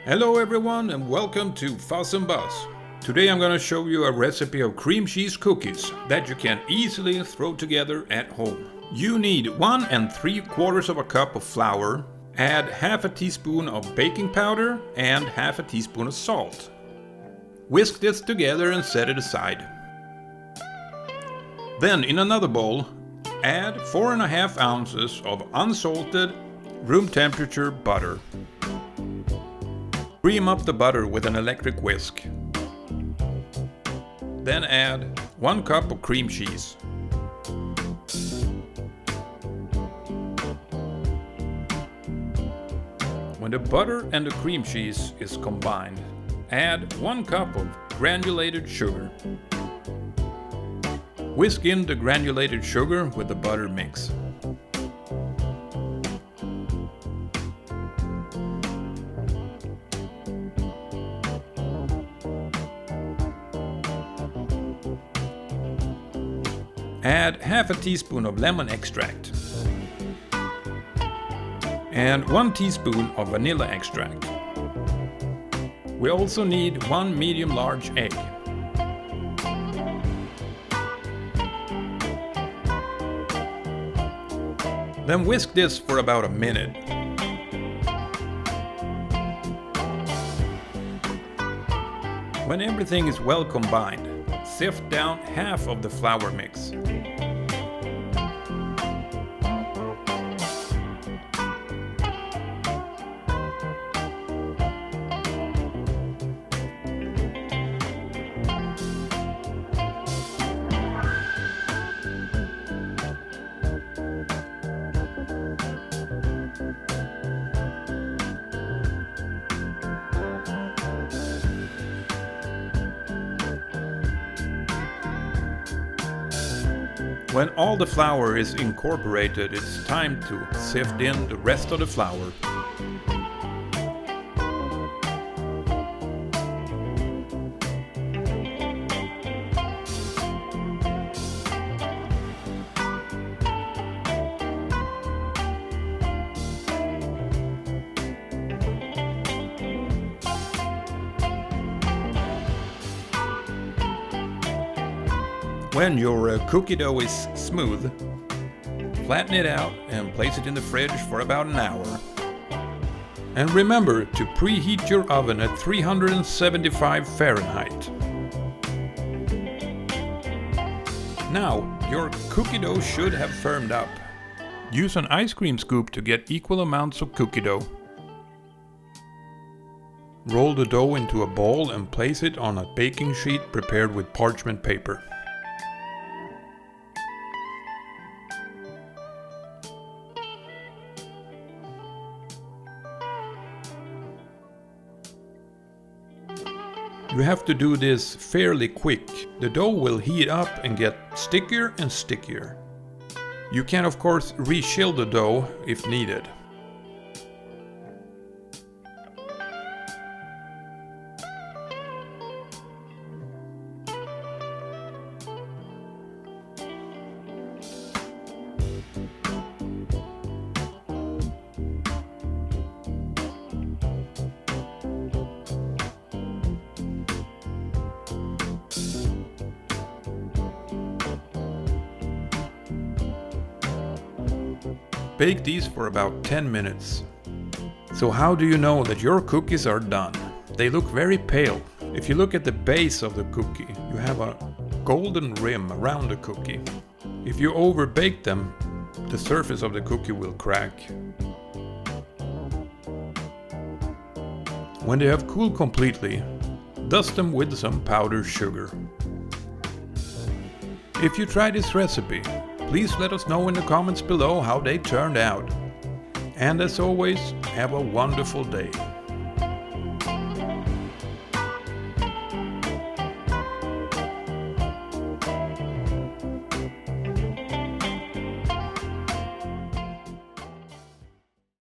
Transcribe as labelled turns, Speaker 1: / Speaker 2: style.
Speaker 1: Hello everyone and welcome to Fuzz Buzz. Today I'm gonna show you a recipe of cream cheese cookies that you can easily throw together at home. You need 1 3/4 cup of flour, add half a teaspoon of baking powder and half a teaspoon of salt. Whisk this together and set it aside. Then in another bowl, add 4.5 ounces of unsalted, room temperature butter. Cream up the butter with an electric whisk. Then add 1 cup of cream cheese. When the butter and the cream cheese is combined, add 1 cup of granulated sugar. Whisk in the granulated sugar with the butter mix. Add half a teaspoon of lemon extract and 1 teaspoon of vanilla extract. We also need 1 medium-large egg. Then whisk this for about a minute. When everything is well combined, sift down half of the flour mix. When all the flour is incorporated, it's time to sift in the rest of the flour. When your cookie dough is smooth, flatten it out and place it in the fridge for about an hour. And remember to preheat your oven at 375 Fahrenheit. Now, your cookie dough should have firmed up. Use an ice cream scoop to get equal amounts of cookie dough. Roll the dough into a bowl and place it on a baking sheet prepared with parchment paper. You have to do this fairly quick. The dough will heat up and get stickier and stickier. You can of course re-chill the dough if needed. Bake these for about 10 minutes. So how do you know that your cookies are done? They look very pale. If you look at the base of the cookie, you have a golden rim around the cookie. If you overbake them, the surface of the cookie will crack. When they have cooled completely, dust them with some powdered sugar. If you try this recipe, please let us know in the comments below how they turned out. And as always, have a wonderful day.